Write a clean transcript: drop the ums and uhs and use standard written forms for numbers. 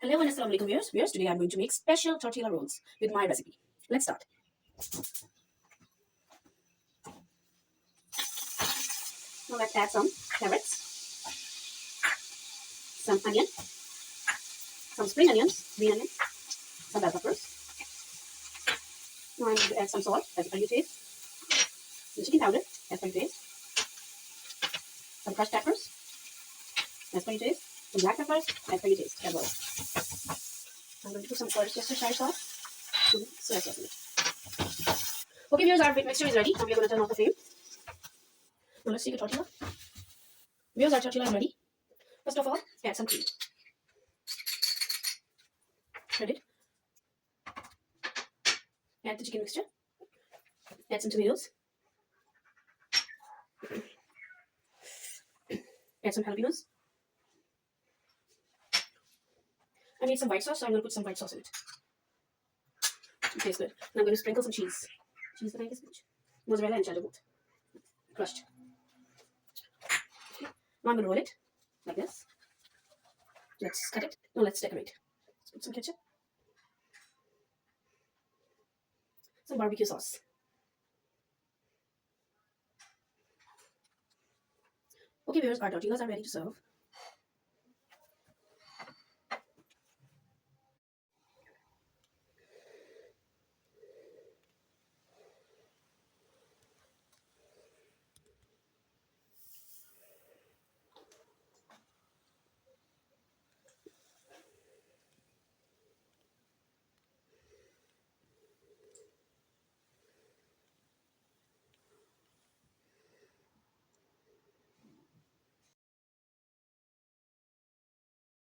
Hello and assalamu alaikum viewers. Today I'm going to make special tortilla rolls with my recipe. Let's start. Now let's add some carrots, some onion, some spring onions, green onions, some bell peppers. Now I'm going to add some salt as per your taste, some chicken powder as per your taste, some crushed peppers as per your taste, some black peppers as per your taste as well. I'm going to put some Worcestershire sauce to soy sauce in it. Okay viewers, our mixture is ready. Now we are going to turn off the flame. Now let's take a tortilla. Viewers, our tortilla is ready. First of all, add some cream. Spread it. Add the chicken mixture. Add some tomatoes. Add some jalapenos. I made some white sauce, so I'm going to put some white sauce in it. It tastes good. And I'm going to sprinkle some cheese. Cheese that I guess mozzarella and cheddar both. Crushed. Okay. Now I'm going to roll it like this. Let's cut it. Now let's decorate. Let's put some ketchup. Some barbecue sauce. Okay viewers, our tortillas are ready to serve.